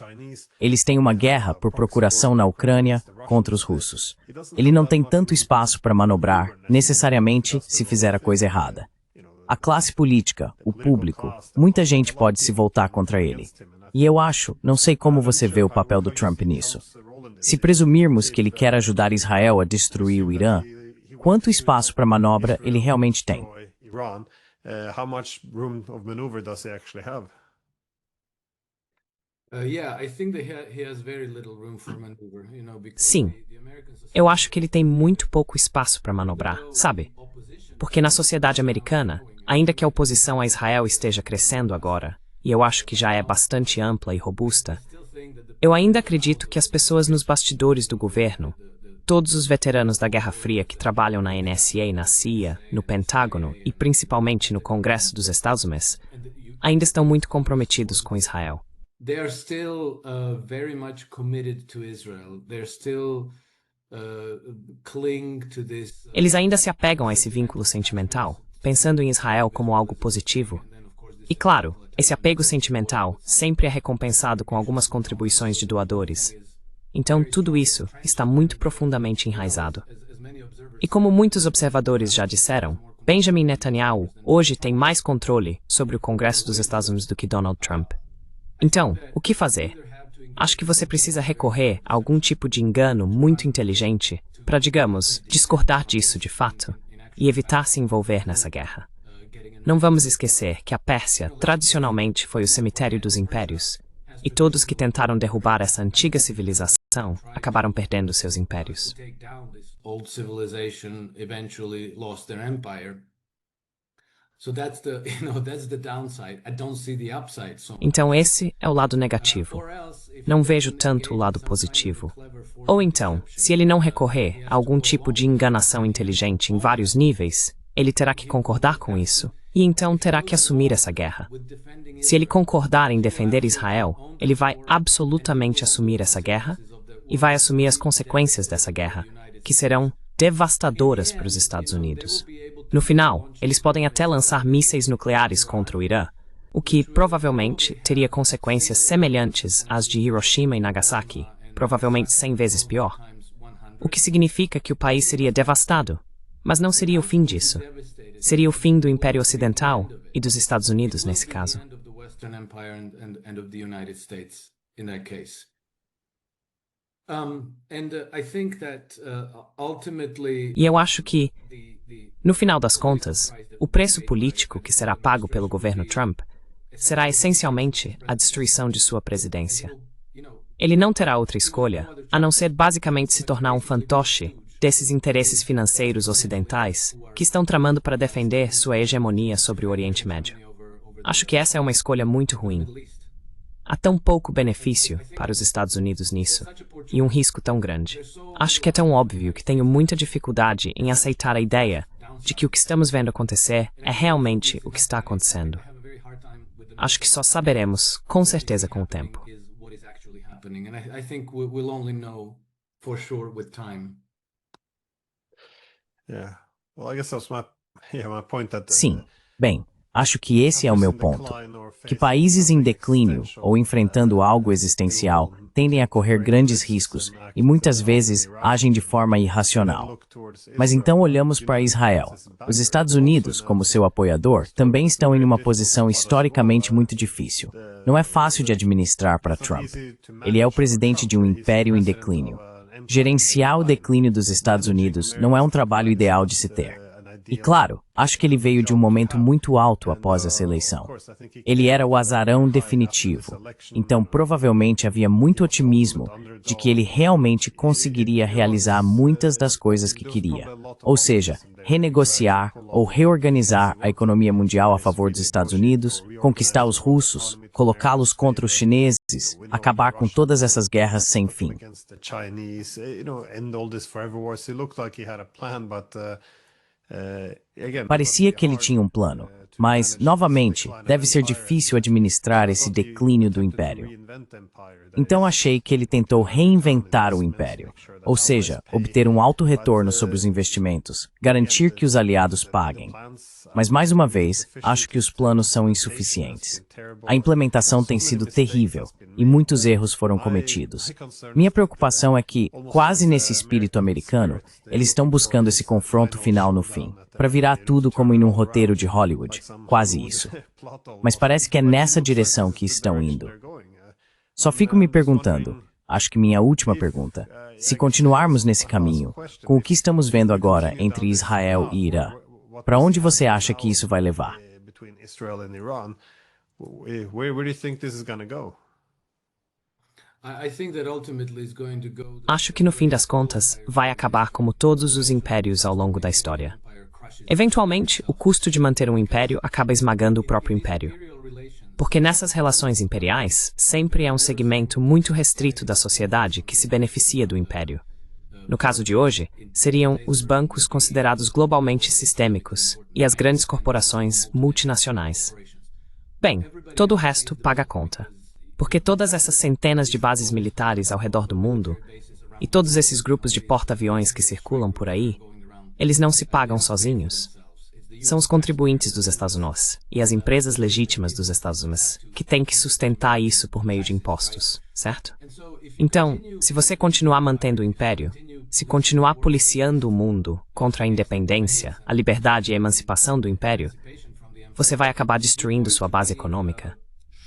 Eles têm uma guerra por procuração na Ucrânia contra os russos. Ele não tem tanto espaço para manobrar, necessariamente, se fizer a coisa errada. A classe política, o público, muita gente pode se voltar contra ele. E eu acho, não sei como você vê o papel do Trump nisso. Se presumirmos que ele quer ajudar Israel a destruir o Irã, quanto espaço para manobra ele realmente tem? How much room of maneuver does he actually have? Sim, eu acho que ele tem muito pouco espaço para manobrar, sabe? Porque na sociedade americana, ainda que a oposição a Israel esteja crescendo agora, e eu acho que já é bastante ampla e robusta, eu ainda acredito que as pessoas nos bastidores do governo, todos os veteranos da Guerra Fria que trabalham na NSA, na CIA, no Pentágono e principalmente no Congresso dos Estados Unidos, ainda estão muito comprometidos com Israel. They are still very much committed to Israel. They're still cling to this. Eles ainda se apegam a esse vínculo sentimental, pensando em Israel como algo positivo. E claro, esse apego sentimental sempre é recompensado com algumas contribuições de doadores. Então, tudo isso está muito profundamente enraizado. E como muitos observadores já disseram, Benjamin Netanyahu hoje tem mais controle sobre o Congresso dos Estados Unidos do que Donald Trump. Então, o que fazer? Acho que você precisa recorrer a algum tipo de engano muito inteligente para, digamos, discordar disso de fato e evitar se envolver nessa guerra. Não vamos esquecer que a Pérsia tradicionalmente foi o cemitério dos impérios, e todos que tentaram derrubar essa antiga civilização acabaram perdendo seus impérios. Então esse é o lado negativo. Não vejo tanto o lado positivo. Ou então, se ele não recorrer a algum tipo de enganação inteligente em vários níveis, ele terá que concordar com isso, e então terá que assumir essa guerra. Se ele concordar em defender Israel, ele vai absolutamente assumir essa guerra e vai assumir as consequências dessa guerra, que serão devastadoras para os Estados Unidos. No final, eles podem até lançar mísseis nucleares contra o Irã, o que provavelmente teria consequências semelhantes às de Hiroshima e Nagasaki, provavelmente 100 vezes pior. O que significa que o país seria devastado, mas não seria o fim disso. Seria o fim do Império Ocidental e dos Estados Unidos nesse caso. E eu acho que, no final das contas, o preço político que será pago pelo governo Trump será essencialmente a destruição de sua presidência. Ele não terá outra escolha, a não ser basicamente se tornar um fantoche desses interesses financeiros ocidentais que estão tramando para defender sua hegemonia sobre o Oriente Médio. Acho que essa é uma escolha muito ruim. Há tão pouco benefício para os Estados Unidos nisso, e um risco tão grande. Acho que é tão óbvio que tenho muita dificuldade em aceitar a ideia de que o que estamos vendo acontecer é realmente o que está acontecendo. Acho que só saberemos, com certeza, com o tempo. Sim, bem, acho que esse é o meu ponto. Que países em declínio ou enfrentando algo existencial tendem a correr grandes riscos e muitas vezes agem de forma irracional. Mas então olhamos para Israel. Os Estados Unidos, como seu apoiador, também estão em uma posição historicamente muito difícil. Não é fácil de administrar para Trump. Ele é o presidente de um império em declínio. Gerenciar o declínio dos Estados Unidos não é um trabalho ideal de se ter. E claro, acho que ele veio de um momento muito alto após essa eleição. Ele era o azarão definitivo, então provavelmente havia muito otimismo de que ele realmente conseguiria realizar muitas das coisas que queria. Ou seja, renegociar ou reorganizar a economia mundial a favor dos Estados Unidos, conquistar os russos, colocá-los contra os chineses, acabar com todas essas guerras sem fim. Parecia que ele tinha um plano. Mas, novamente, deve ser difícil administrar esse declínio do império. Então achei que ele tentou reinventar o império, ou seja, obter um alto retorno sobre os investimentos, garantir que os aliados paguem. Mas mais uma vez, acho que os planos são insuficientes. A implementação tem sido terrível e muitos erros foram cometidos. Minha preocupação é que, quase nesse espírito americano, eles estão buscando esse confronto final no fim, para virar tudo como em um roteiro de Hollywood, quase isso. Mas parece que é nessa direção que estão indo. Só fico me perguntando, acho que minha última pergunta, se continuarmos nesse caminho, com o que estamos vendo agora entre Israel e Irã, para onde você acha que isso vai levar? Acho que no fim das contas, vai acabar como todos os impérios ao longo da história. Eventualmente, o custo de manter um império acaba esmagando o próprio império. Porque nessas relações imperiais, sempre é um segmento muito restrito da sociedade que se beneficia do império. No caso de hoje, seriam os bancos considerados globalmente sistêmicos e as grandes corporações multinacionais. Bem, todo o resto paga a conta. Porque todas essas centenas de bases militares ao redor do mundo e todos esses grupos de porta-aviões que circulam por aí, eles não se pagam sozinhos. São os contribuintes dos Estados Unidos e as empresas legítimas dos Estados Unidos que têm que sustentar isso por meio de impostos, certo? Então, se você continuar mantendo o império, se continuar policiando o mundo contra a independência, a liberdade e a emancipação do império, você vai acabar destruindo sua base econômica.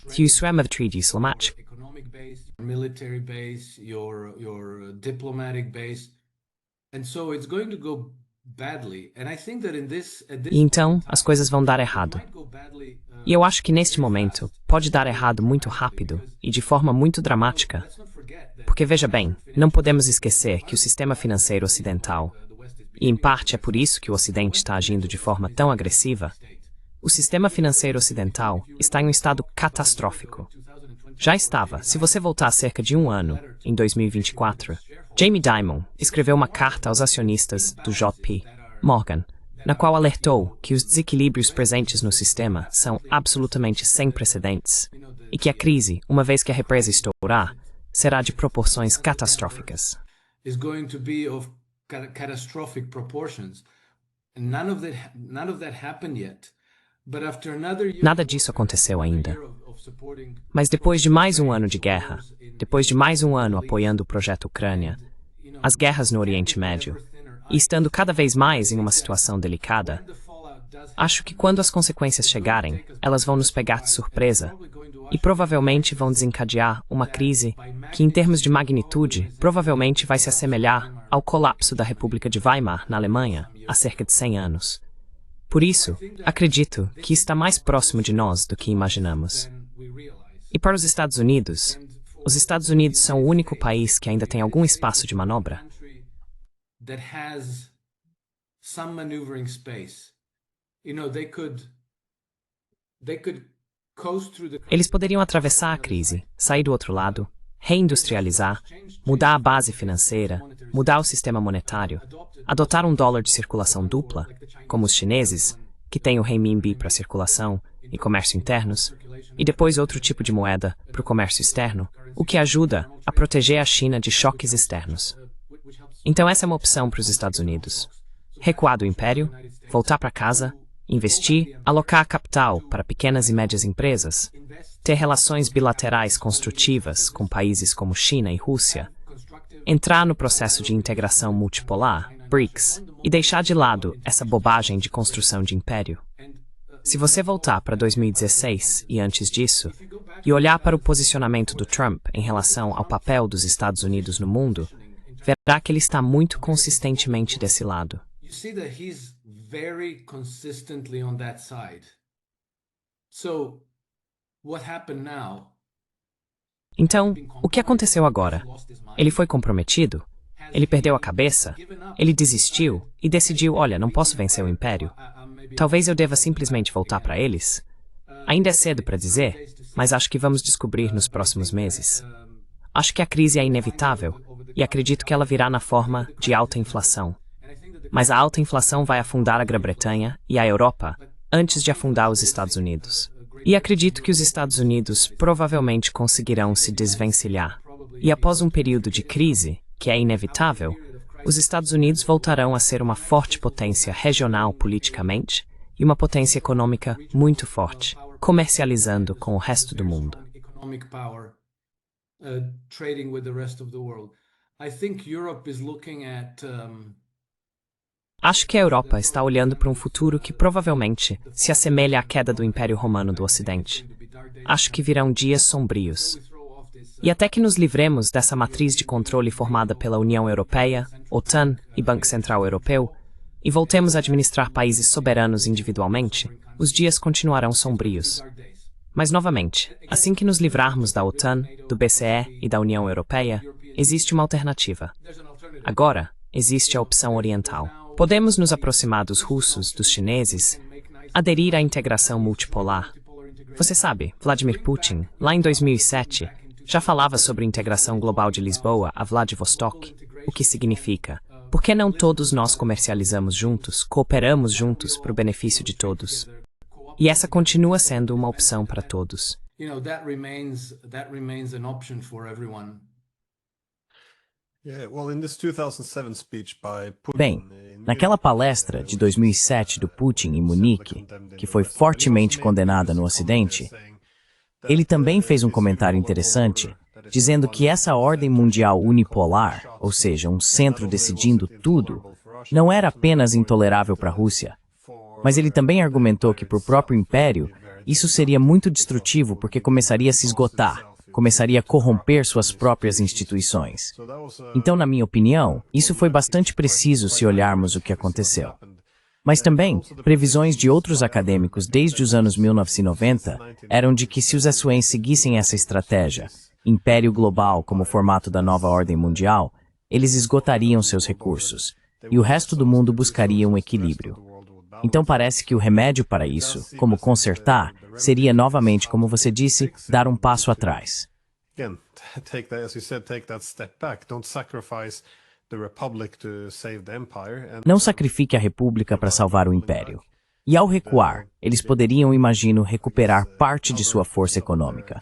Se isso é uma treaty diplomática. Military base, your diplomatic base, and so it's going to go badly. And I think that E então, as coisas vão dar errado. E eu acho que neste momento, pode dar errado muito rápido e de forma muito dramática. Porque veja bem, não podemos esquecer que o sistema financeiro ocidental, e em parte é por isso que o Ocidente está agindo de forma tão agressiva, o sistema financeiro ocidental está em um estado catastrófico. Já estava, se você voltar a cerca de um ano, em 2024, Jamie Dimon escreveu uma carta aos acionistas do JP Morgan, na qual alertou que os desequilíbrios presentes no sistema são absolutamente sem precedentes e que a crise, uma vez que a represa estourar, será de proporções catastróficas. Nada disso aconteceu ainda. Mas depois de mais um ano de guerra, depois de mais um ano apoiando o projeto Ucrânia, as guerras no Oriente Médio, e estando cada vez mais em uma situação delicada, acho que quando as consequências chegarem, elas vão nos pegar de surpresa e provavelmente vão desencadear uma crise que, em termos de magnitude, provavelmente vai se assemelhar ao colapso da República de Weimar, na Alemanha, há cerca de 100 anos. Por isso, acredito que está mais próximo de nós do que imaginamos. E para os Estados Unidos são o único país que ainda tem algum espaço de manobra. Eles poderiam atravessar a crise, sair do outro lado, reindustrializar, mudar a base financeira, mudar o sistema monetário, adotar um dólar de circulação dupla, como os chineses, que têm o renminbi para circulação e comércio internos, e depois outro tipo de moeda para o comércio externo, o que ajuda a proteger a China de choques externos. Então essa é uma opção para os Estados Unidos. Recuar do império, voltar para casa, investir, alocar capital para pequenas e médias empresas, ter relações bilaterais construtivas com países como China e Rússia, entrar no processo de integração multipolar, BRICS, e deixar de lado essa bobagem de construção de império. Se você voltar para 2016 e antes disso, e olhar para o posicionamento do Trump em relação ao papel dos Estados Unidos no mundo, verá que ele está muito consistentemente desse lado. Então, o que aconteceu agora? Ele foi comprometido? Ele perdeu a cabeça? Ele desistiu e decidiu, olha, não posso vencer o império. Talvez eu deva simplesmente voltar para eles? Ainda é cedo para dizer, mas acho que vamos descobrir nos próximos meses. Acho que a crise é inevitável e acredito que ela virá na forma de alta inflação. Mas a alta inflação vai afundar a Grã-Bretanha e a Europa antes de afundar os Estados Unidos. E acredito que os Estados Unidos provavelmente conseguirão se desvencilhar. E após um período de crise, que é inevitável, os Estados Unidos voltarão a ser uma forte potência regional politicamente e uma potência econômica muito forte, comercializando com o resto do mundo. Acho que a Europa está olhando para um futuro que provavelmente se assemelha à queda do Império Romano do Ocidente. Acho que virão dias sombrios. E até que nos livremos dessa matriz de controle formada pela União Europeia, OTAN e Banco Central Europeu, e voltemos a administrar países soberanos individualmente, os dias continuarão sombrios. Mas, novamente, assim que nos livrarmos da OTAN, do BCE e da União Europeia, existe uma alternativa. Agora, existe a opção oriental. Podemos nos aproximar dos russos, dos chineses, aderir à integração multipolar. Você sabe, Vladimir Putin, lá em 2007, já falava sobre integração global de Lisboa a Vladivostok, o que significa, por que não todos nós comercializamos juntos, cooperamos juntos para o benefício de todos? E essa continua sendo uma opção para todos. Bem, naquela palestra de 2007 do Putin em Munique, que foi fortemente condenada no Ocidente, ele também fez um comentário interessante, dizendo que essa ordem mundial unipolar, ou seja, um centro decidindo tudo, não era apenas intolerável para a Rússia, mas ele também argumentou que, para o próprio império, isso seria muito destrutivo porque começaria a se esgotar, começaria a corromper suas próprias instituições. Então, na minha opinião, isso foi bastante preciso se olharmos o que aconteceu. Mas também, previsões de outros acadêmicos desde os anos 1990 eram de que se os SUNs seguissem essa estratégia, império global como formato da nova ordem mundial, eles esgotariam seus recursos, e o resto do mundo buscaria um equilíbrio. Então parece que o remédio para isso, como consertar, seria novamente, como você disse, dar um passo atrás. Não sacrifique a República para salvar o Império. E ao recuar, eles poderiam, imagino, recuperar parte de sua força econômica.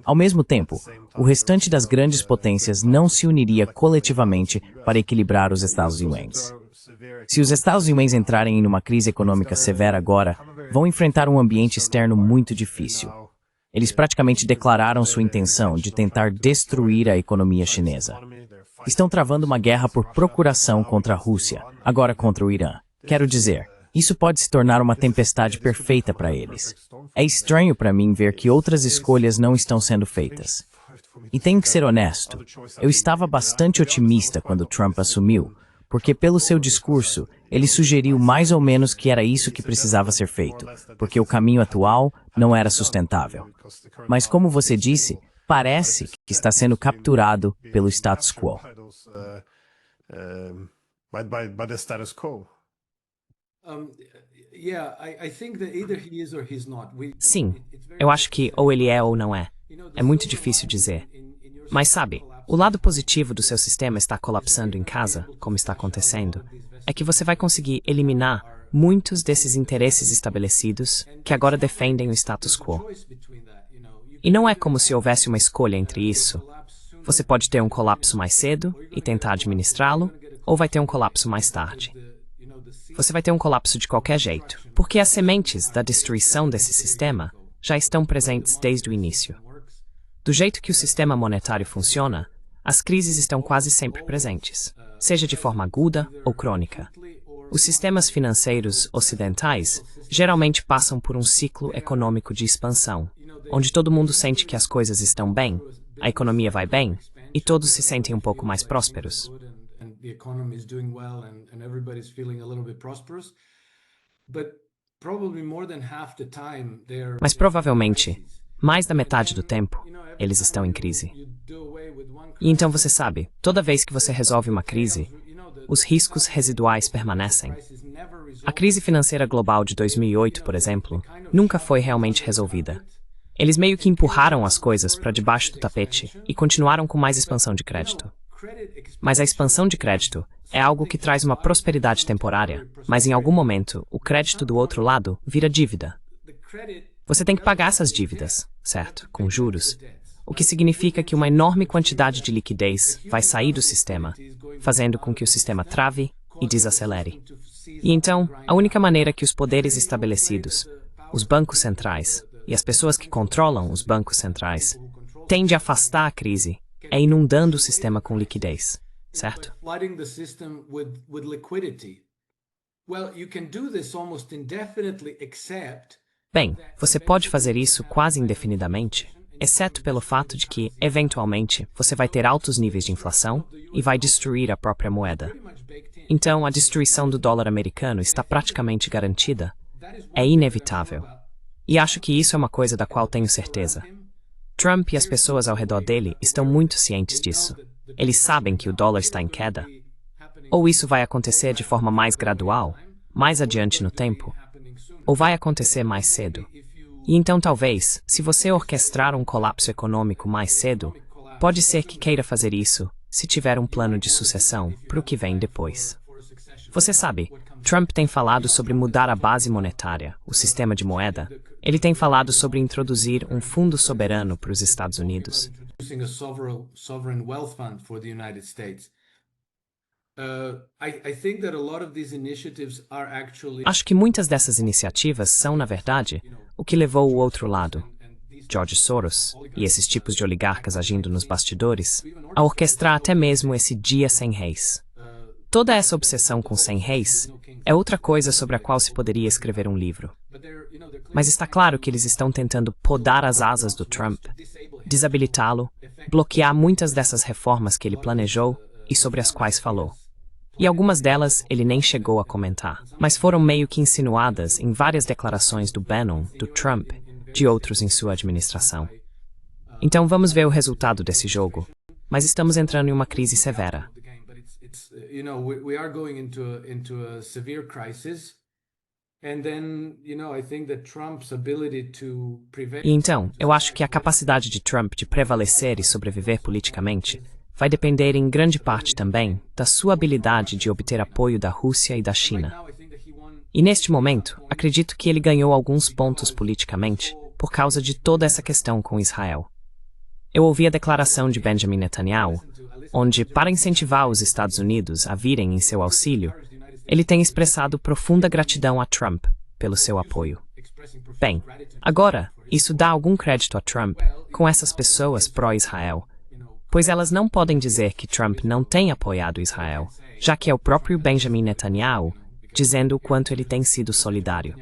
Ao mesmo tempo, o restante das grandes potências não se uniria coletivamente para equilibrar os Estados Unidos. Se os Estados Unidos entrarem em uma crise econômica severa agora, vão enfrentar um ambiente externo muito difícil. Eles praticamente declararam sua intenção de tentar destruir a economia chinesa. Estão travando uma guerra por procuração contra a Rússia, agora contra o Irã. Quero dizer, isso pode se tornar uma tempestade perfeita para eles. É estranho para mim ver que outras escolhas não estão sendo feitas. E tenho que ser honesto, eu estava bastante otimista quando Trump assumiu, porque pelo seu discurso, ele sugeriu mais ou menos que era isso que precisava ser feito, porque o caminho atual não era sustentável. Mas como você disse, parece que está sendo capturado pelo status quo. Sim, eu acho que ou ele é ou não é. É muito difícil dizer. Mas sabe, o lado positivo do seu sistema estar colapsando em casa, como está acontecendo, é que você vai conseguir eliminar muitos desses interesses estabelecidos que agora defendem o status quo. E não é como se houvesse uma escolha entre isso. Você pode ter um colapso mais cedo e tentar administrá-lo, ou vai ter um colapso mais tarde. Você vai ter um colapso de qualquer jeito, porque as sementes da destruição desse sistema já estão presentes desde o início. Do jeito que o sistema monetário funciona, as crises estão quase sempre presentes, seja de forma aguda ou crônica. Os sistemas financeiros ocidentais geralmente passam por um ciclo econômico de expansão, onde todo mundo sente que as coisas estão bem, a economia vai bem, e todos se sentem um pouco mais prósperos. Mas provavelmente, mais da metade do tempo, eles estão em crise. E então você sabe, toda vez que você resolve uma crise, os riscos residuais permanecem. A crise financeira global de 2008, por exemplo, nunca foi realmente resolvida. Eles meio que empurraram as coisas para debaixo do tapete e continuaram com mais expansão de crédito. Mas a expansão de crédito é algo que traz uma prosperidade temporária, mas em algum momento, o crédito do outro lado vira dívida. Você tem que pagar essas dívidas, certo? Com juros. O que significa que uma enorme quantidade de liquidez vai sair do sistema, fazendo com que o sistema trave e desacelere. E então, a única maneira que os poderes estabelecidos, os bancos centrais e as pessoas que controlam os bancos centrais, têm de afastar a crise é inundando o sistema com liquidez, certo? Bem, você pode fazer isso quase indefinidamente, exceto pelo fato de que, eventualmente, você vai ter altos níveis de inflação e vai destruir a própria moeda. Então, a destruição do dólar americano está praticamente garantida. É inevitável. E acho que isso é uma coisa da qual tenho certeza. Trump e as pessoas ao redor dele estão muito cientes disso. Eles sabem que o dólar está em queda. Ou isso vai acontecer de forma mais gradual, mais adiante no tempo, ou vai acontecer mais cedo. E então talvez, se você orquestrar um colapso econômico mais cedo, pode ser que queira fazer isso se tiver um plano de sucessão para o que vem depois. Você sabe, Trump tem falado sobre mudar a base monetária, o sistema de moeda. Ele tem falado sobre introduzir um fundo soberano para os Estados Unidos. Acho que muitas dessas iniciativas são, na verdade, o que levou o outro lado, George Soros e esses tipos de oligarcas agindo nos bastidores, a orquestrar até mesmo esse dia sem reis. Toda essa obsessão com 100 reis é outra coisa sobre a qual se poderia escrever um livro. Mas está claro que eles estão tentando podar as asas do Trump, desabilitá-lo, bloquear muitas dessas reformas que ele planejou e sobre as quais falou. E algumas delas ele nem chegou a comentar, mas foram meio que insinuadas em várias declarações do Bannon, do Trump, de outros em sua administração. Então vamos ver o resultado desse jogo, mas estamos entrando em uma crise severa. E então, eu acho que a capacidade de Trump de prevalecer e sobreviver politicamente vai depender em grande parte também da sua habilidade de obter apoio da Rússia e da China. E neste momento, acredito que ele ganhou alguns pontos politicamente por causa de toda essa questão com Israel. Eu ouvi a declaração de Benjamin Netanyahu, onde, para incentivar os Estados Unidos a virem em seu auxílio, ele tem expressado profunda gratidão a Trump pelo seu apoio. Bem, agora, isso dá algum crédito a Trump com essas pessoas pró-Israel, pois elas não podem dizer que Trump não tem apoiado Israel, já que é o próprio Benjamin Netanyahu dizendo o quanto ele tem sido solidário.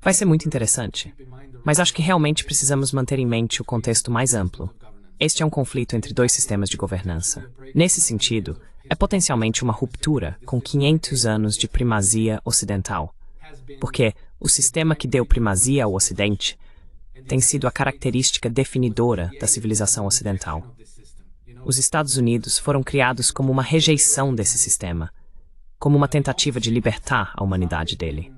Vai ser muito interessante, mas acho que realmente precisamos manter em mente o contexto mais amplo. Este é um conflito entre dois sistemas de governança. Nesse sentido, é potencialmente uma ruptura com 500 anos de primazia ocidental, porque o sistema que deu primazia ao Ocidente tem sido a característica definidora da civilização ocidental. Os Estados Unidos foram criados como uma rejeição desse sistema, como uma tentativa de libertar a humanidade dele.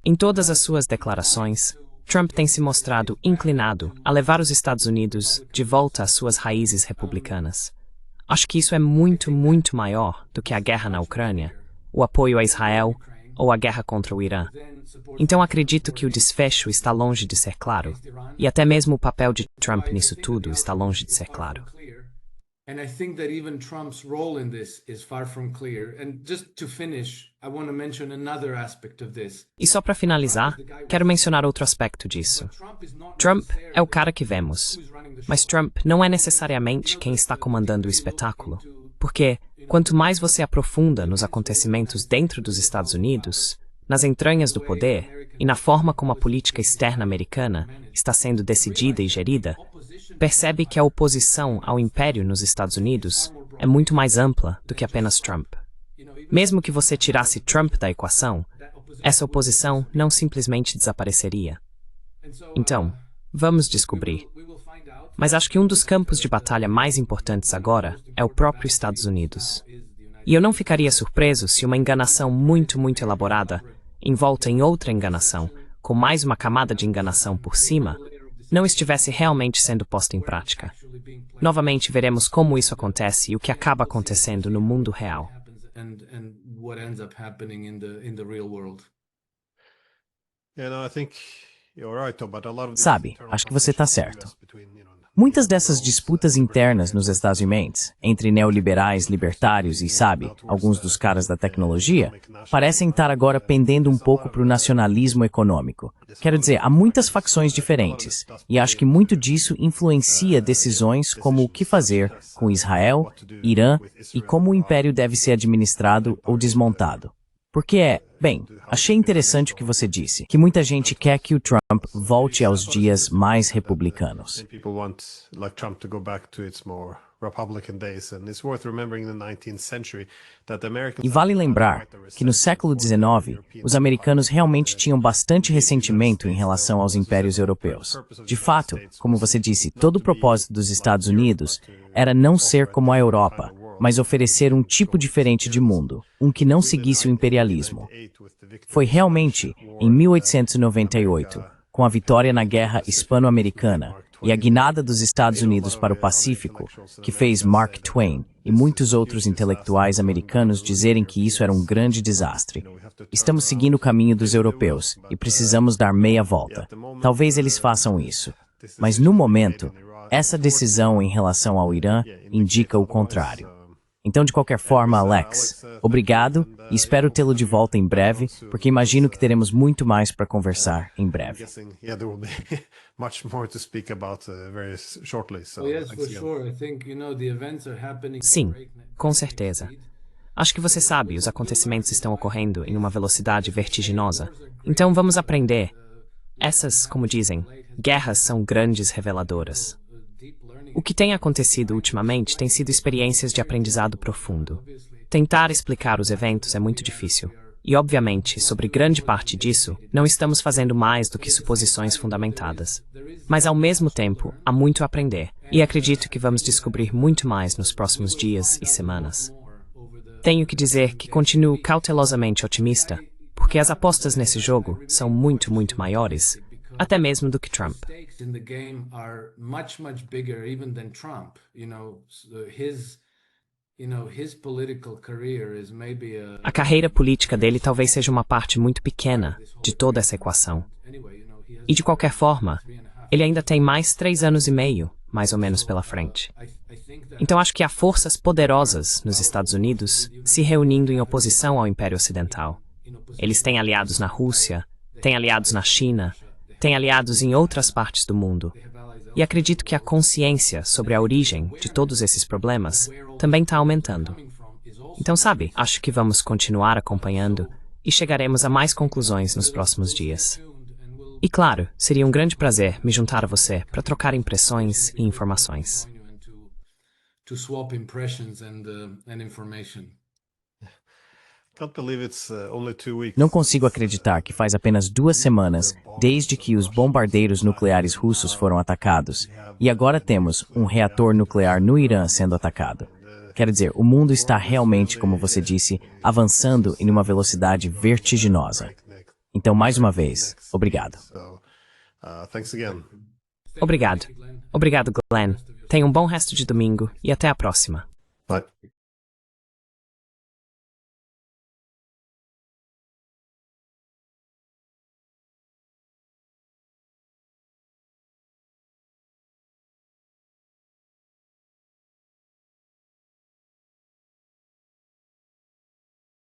Em todas as suas declarações, Trump tem se mostrado inclinado a levar os Estados Unidos de volta às suas raízes republicanas. Acho que isso é muito, muito maior do que a guerra na Ucrânia, o apoio a Israel ou a guerra contra o Irã. Então acredito que o desfecho está longe de ser claro, e até mesmo o papel de Trump nisso tudo está longe de ser claro. And I think that even Trump's role in this is far from clear. And just to finish, I want to mention another aspect of this. E só para finalizar, quero mencionar outro aspecto disso. Trump é o cara que vemos, mas Trump não é necessariamente quem está comandando o espetáculo, porque quanto mais você aprofunda nos acontecimentos dentro dos Estados Unidos, nas entranhas do poder e na forma como a política externa americana está sendo decidida e gerida, percebe que a oposição ao império nos Estados Unidos é muito mais ampla do que apenas Trump. Mesmo que você tirasse Trump da equação, essa oposição não simplesmente desapareceria. Então, vamos descobrir. Mas acho que um dos campos de batalha mais importantes agora é o próprio Estados Unidos. E eu não ficaria surpreso se uma enganação muito, muito elaborada, envolta em outra enganação, com mais uma camada de enganação por cima, não estivesse realmente sendo posta em prática. Novamente veremos como isso acontece e o que acaba acontecendo no mundo real. And what ends up happening in the real world. Sabe, acho que você está certo. Muitas dessas disputas internas nos Estados Unidos, entre neoliberais, libertários e, sabe, alguns dos caras da tecnologia, parecem estar agora pendendo um pouco para o nacionalismo econômico. Quero dizer, há muitas facções diferentes, e acho que muito disso influencia decisões como o que fazer com Israel, Irã e como o império deve ser administrado ou desmontado. Porque bem, achei interessante o que você disse, que muita gente quer que o Trump volte aos dias mais republicanos. E vale lembrar que no século XIX, os americanos realmente tinham bastante ressentimento em relação aos impérios europeus. De fato, como você disse, todo o propósito dos Estados Unidos era não ser como a Europa, mas oferecer um tipo diferente de mundo, um que não seguisse o imperialismo. Foi realmente em 1898, com a vitória na Guerra Hispano-Americana e a guinada dos Estados Unidos para o Pacífico, que fez Mark Twain e muitos outros intelectuais americanos dizerem que isso era um grande desastre. Estamos seguindo o caminho dos europeus e precisamos dar meia volta. Talvez eles façam isso. Mas no momento, essa decisão em relação ao Irã indica o contrário. Então, de qualquer forma, Alex, obrigado e espero tê-lo de volta em breve, porque imagino que teremos muito mais para conversar em breve. Sim, com certeza. Acho que você sabe, os acontecimentos estão ocorrendo em uma velocidade vertiginosa. Então vamos aprender. Essas, como dizem, guerras são grandes reveladoras. O que tem acontecido ultimamente tem sido experiências de aprendizado profundo. Tentar explicar os eventos é muito difícil. E, obviamente, sobre grande parte disso, não estamos fazendo mais do que suposições fundamentadas. Mas, ao mesmo tempo, há muito a aprender. E acredito que vamos descobrir muito mais nos próximos dias e semanas. Tenho que dizer que continuo cautelosamente otimista, porque as apostas nesse jogo são muito, muito maiores, até mesmo do que Trump. A carreira política dele talvez seja uma parte muito pequena de toda essa equação. E de qualquer forma, ele ainda tem mais 3 anos e meio, mais ou menos, pela frente. Então acho que há forças poderosas nos Estados Unidos se reunindo em oposição ao Império Ocidental. Eles têm aliados na Rússia, têm aliados na China, têm aliados em outras partes do mundo. E acredito que a consciência sobre a origem de todos esses problemas também está aumentando. Então, sabe, acho que vamos continuar acompanhando e chegaremos a mais conclusões nos próximos dias. E claro, seria um grande prazer me juntar a você para trocar impressões e informações. Não consigo acreditar que faz apenas 2 semanas desde que os bombardeiros nucleares russos foram atacados, e agora temos um reator nuclear no Irã sendo atacado. Quer dizer, o mundo está realmente, como você disse, avançando em uma velocidade vertiginosa. Então, mais uma vez, obrigado. Obrigado. Obrigado, Glenn. Tenha um bom resto de domingo e até a próxima. Bye.